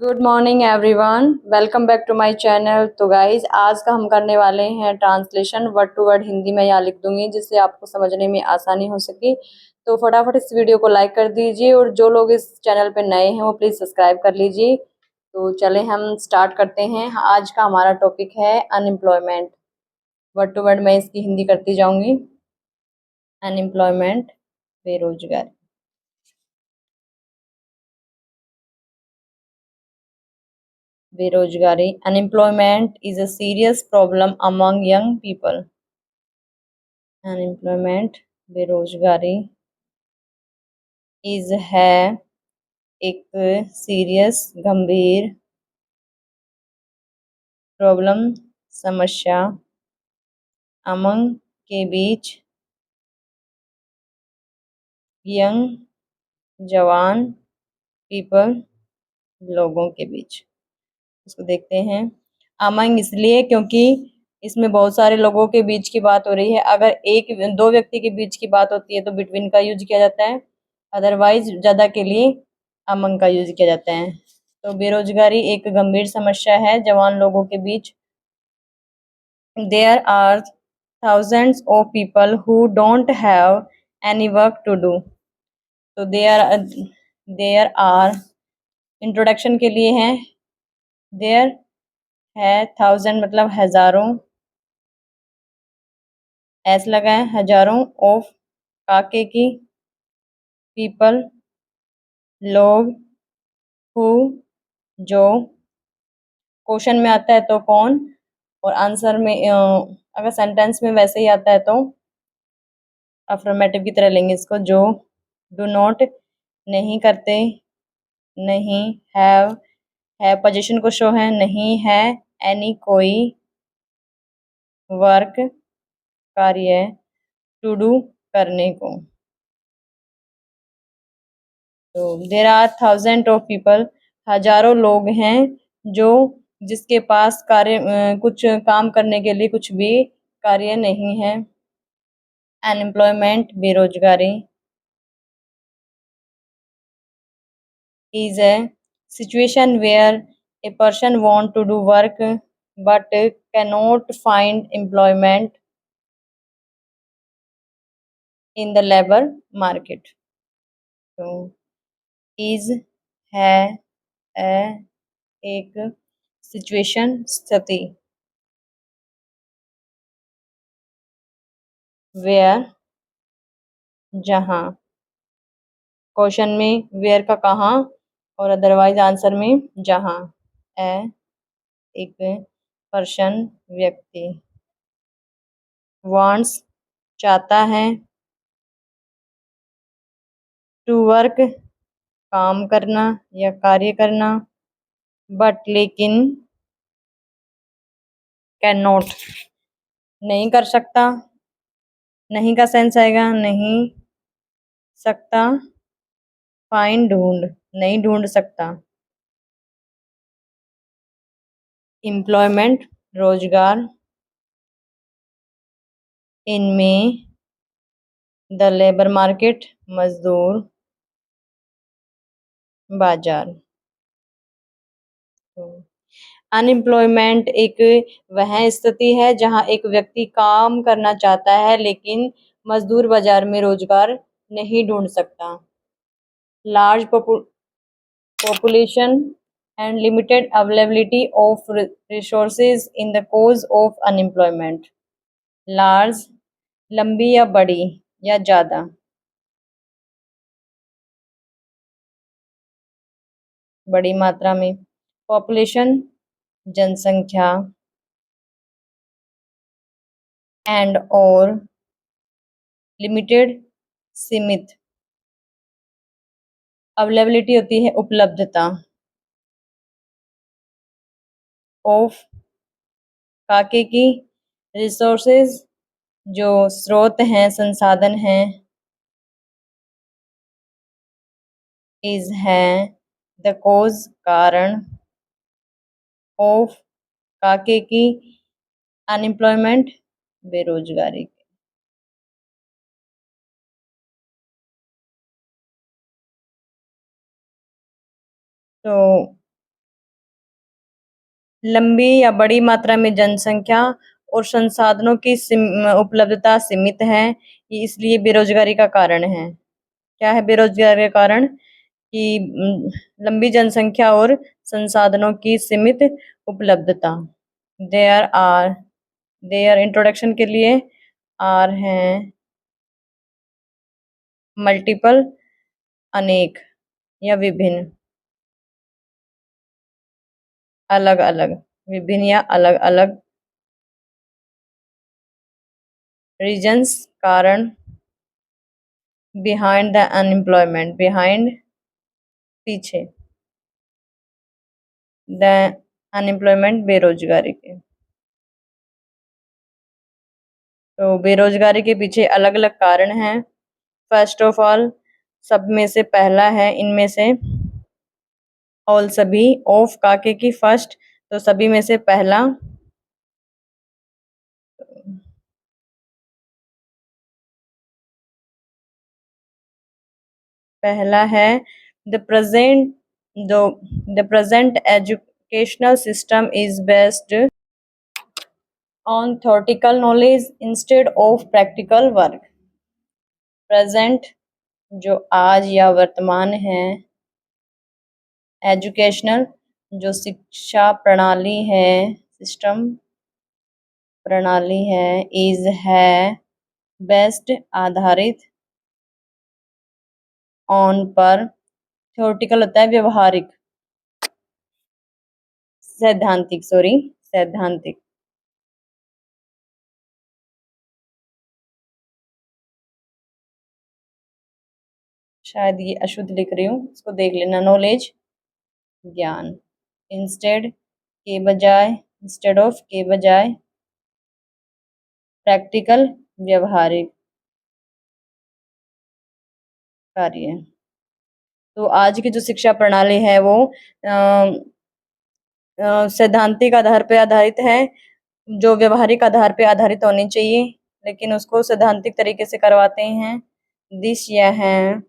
Good morning everyone, welcome back to my channel. तो guys आज का हम करने वाले हैं translation word to word. Hindi में यहाँ लिख दूंगी जिससे आपको समझने में आसानी हो सके। तो फटाफट इस वीडियो को लाइक कर दीजिए और जो लोग इस चैनल पे नए हैं वो प्लीज़ सब्सक्राइब कर लीजिए। तो चले हम स्टार्ट करते हैं। आज का हमारा टॉपिक है अनएम्प्लॉयमेंट। वर्ड टू वर्ड मैं इसकी हिंदी करती जाऊंगी। अनएम्प्लॉयमेंट, बेरोजगारी। बेरोजगारी, unemployment is a serious problem among young people. Unemployment, बेरोजगारी इज है एक सीरियस, गंभीर प्रॉब्लम, समस्या, अमंग के बीच, यंग जवान, पीपल लोगों के बीच। इसको देखते हैं। अमंग इसलिए क्योंकि इसमें बहुत सारे लोगों के बीच की बात हो रही है। अगर एक दो व्यक्ति के बीच की बात होती है तो बिटवीन का यूज किया जाता है, अदरवाइज ज्यादा के लिए अमंग का यूज किया जाता है। तो बेरोजगारी एक गंभीर समस्या है जवान लोगों के बीच। There are thousands of people who don't have any work to do. तो there are इंट्रोडक्शन के लिए है। there है थाउजेंड मतलब हजारों, ऐसा लगा है हजारों, ऑफ काके की, पीपल लोग, हु जो, क्वेश्चन में आता है तो कौन, और आंसर में अगर सेंटेंस में वैसे ही आता है तो अफर्मेटिव की तरह लेंगे इसको। जो डू नॉट नहीं करते, नहीं, है पोजीशन को शो है, नहीं है एनी कोई, वर्क कार्य, टू डू करने को। तो there are thousand of people, हजारों लोग हैं जो, जिसके पास कार्य कुछ काम करने के लिए कुछ भी कार्य नहीं है। अनएम्प्लॉयमेंट, बेरोजगारी, is a situation where a person want to do work but cannot find employment in the labor market. तो is है a, एक सिचुएशन, स्थिति, where जहाँ, क्वेश्चन में where का कहाँ और अदरवाइज आंसर में जहाँ। ए एक पर्सन व्यक्ति, वांट्स चाहता है, टू वर्क काम करना या कार्य करना, बट लेकिन, कैन नॉट नहीं कर सकता, नहीं का सेंस आएगा नहीं सकता, फाइंड ढूंढ नहीं ढूंढ सकता, एम्प्लॉयमेंट रोजगार, इनमें, द लेबर मार्केट मजदूर बाजार। अनएम्प्लॉयमेंट एक वह स्थिति है जहां एक व्यक्ति काम करना चाहता है लेकिन मजदूर बाजार में रोजगार नहीं ढूंढ सकता। Large population and limited availability of resources in the cause of unemployment. Large लंबी या बड़ी या ज्यादा, बड़ी मात्रा में, पॉपुलेशन जनसंख्या, एंड और लिमिटेड सीमित, अवेलेबिलिटी होती है उपलब्धता, ऑफ काके की, रिसोर्सेज जो स्रोत हैं, संसाधन हैं, इज है, द कोज कारण, ऑफ काके की, अनएम्प्लॉयमेंट बेरोजगारी। तो लंबी या बड़ी मात्रा में जनसंख्या और संसाधनों की उपलब्धता सीमित है, ये इसलिए बेरोजगारी का कारण है। क्या है बेरोजगारी का कारण? कि लंबी जनसंख्या और संसाधनों की सीमित उपलब्धता। देयर आर देयर इंट्रोडक्शन के लिए आर हैं मल्टीपल, अनेक या विभिन्न, अलग अलग, विभिन्न या अलग अलग, रीजन्स कारण, बिहाइंड द अनएम्प्लॉयमेंट, बिहाइंड पीछे, द अनएम्प्लॉयमेंट बेरोजगारी के। तो बेरोजगारी के पीछे अलग अलग कारण हैं। फर्स्ट ऑफ ऑल, सब में से पहला है, इनमें से ऑल सभी, ऑफ काके की फर्स्ट, तो सभी में से पहला, पहला है द प्रेजेंट दो the present educational system is based on theoretical knowledge instead of practical work. Present जो आज या वर्तमान है, एजुकेशनल जो शिक्षा प्रणाली है, सिस्टम प्रणाली है, इज है, बेस्ड आधारित, ऑन पर, थ्योरेटिकल होता है व्यवहारिक, सैद्धांतिक, सॉरी सैद्धांतिक, शायद ये अशुद्ध लिख रही हूँ, इसको देख लेना। नॉलेज ज्ञान, इंस्टेड के बजाय, इंस्टेड ऑफ के बजाय, प्रैक्टिकल व्यवहारिक कार्य। तो आज की जो शिक्षा प्रणाली है वो सैद्धांतिक आधार पे आधारित है, जो व्यवहारिक आधार पे आधारित होनी चाहिए, लेकिन उसको सैद्धांतिक तरीके से करवाते हैं। दिस यह है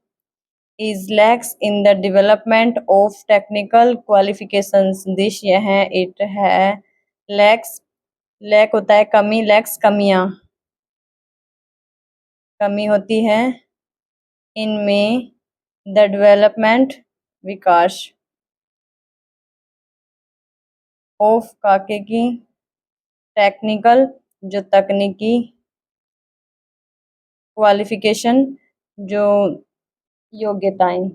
is lacks in the development of technical qualifications, this यह है, it है, lacks, lack होता है कमी, lacks कमियां, कमी होती है, इनमें द डेवलपमेंट विकास, ऑफ काके की टेक्निकल जो तकनीकी, क्वालिफिकेशन जो योग्यताएं।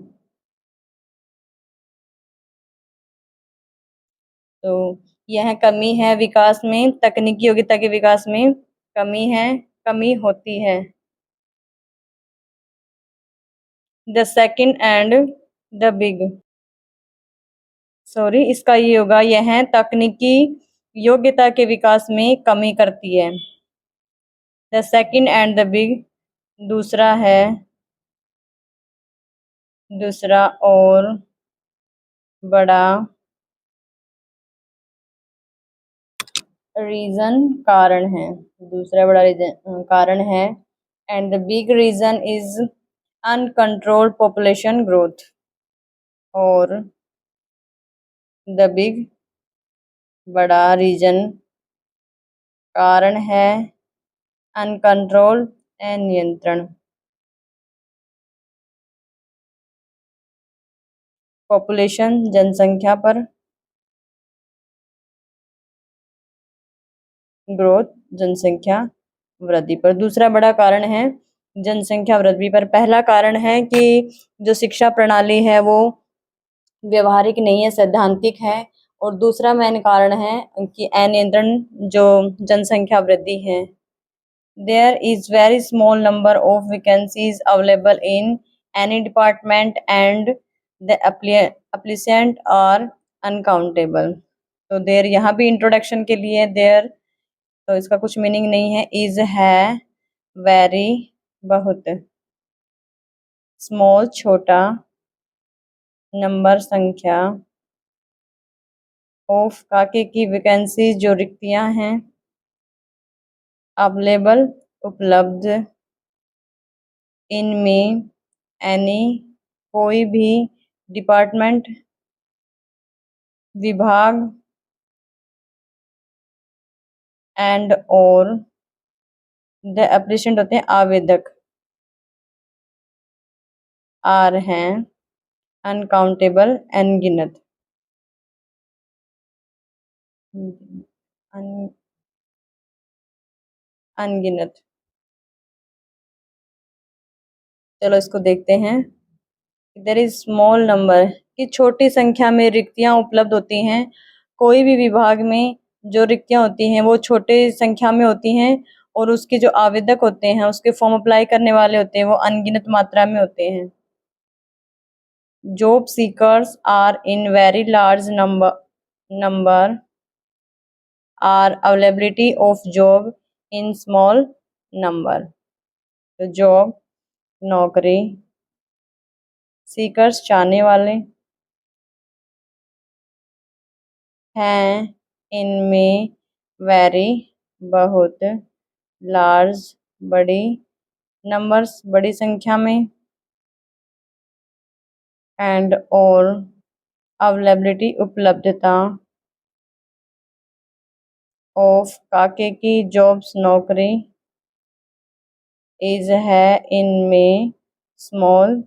तो यह कमी है विकास में, तकनीकी योग्यता के विकास में कमी है, कमी होती है। The second and the big, sorry इसका ये होगा, यह तकनीकी योग्यता के विकास में कमी करती है। The second and the big दूसरा है, दूसरा और बड़ा, रीजन कारण है, दूसरा बड़ा रीजन कारण है। And the big reason is uncontrolled population growth, और द बिग बड़ा रीजन कारण है, अनकंट्रोल नियंत्रण, पॉपुलेशन जनसंख्या पर, ग्रोथ जनसंख्या वृद्धि पर। दूसरा बड़ा कारण है जनसंख्या वृद्धि पर। पहला कारण है कि जो शिक्षा प्रणाली है वो व्यवहारिक नहीं है, सैद्धांतिक है। और दूसरा मेन कारण है कि अनियंत्रण जो जनसंख्या वृद्धि है। There is very small number of vacancies available in any department and the applicant are uncountable. तो देयर यहाँ भी इंट्रोडक्शन के लिए देयर, तो इसका कुछ मीनिंग नहीं है। इज है, वेरी बहुत, स्मॉल छोटा, नंबर संख्या, ऑफ काके की वैकेंसी जो रिक्तियां हैं, अवेलेबल उपलब्ध, इनमें एनी कोई भी, डिपार्टमेंट विभाग, एंड और द एप्लीसेंट होते हैं आवेदक, आर हैं अनकाउंटेबल अनगिनत, अन, अनगिनत। चलो इसको देखते हैं। देयर इज स्मॉल नंबर कि छोटी संख्या में रिक्तियां उपलब्ध होती हैं। कोई भी विभाग में जो रिक्तियां होती हैं वो छोटे संख्या में होती हैं और उसके जो आवेदक होते हैं, उसके फॉर्म अप्लाई करने वाले होते हैं, वो अनगिनत मात्रा में होते हैं। Job seekers are in very large number are availability of job in small number. तो जॉब नौकरी, सीकर्स चाहने वाले हैं, इनमें वेरी बहुत, लार्ज बड़ी, नंबर्स बड़ी संख्या में, एंड और अवेलेबिलिटी उपलब्धता, ऑफ काके की जॉब्स नौकरी, इज है इनमें, स्मॉल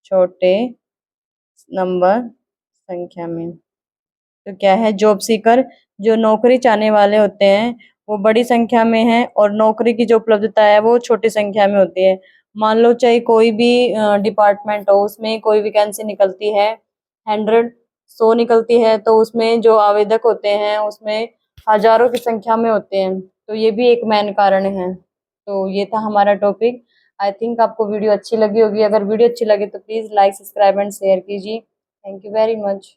छोटे, नंबर संख्या में। तो क्या है, जॉब सीकर जो नौकरी चाहने वाले होते हैं वो बड़ी संख्या में है और नौकरी की जो उपलब्धता है वो छोटी संख्या में होती है। मान लो चाहे कोई भी डिपार्टमेंट हो, उसमें कोई वैकेंसी निकलती है 100 निकलती है, तो उसमें जो आवेदक होते हैं उसमें हजारों की संख्या में होते हैं। तो ये भी एक मेन कारण है। तो ये था हमारा टॉपिक। आई थिंक आपको वीडियो अच्छी लगी होगी। अगर वीडियो अच्छी लगे तो please like, subscribe and share कीजिए। Thank you very much.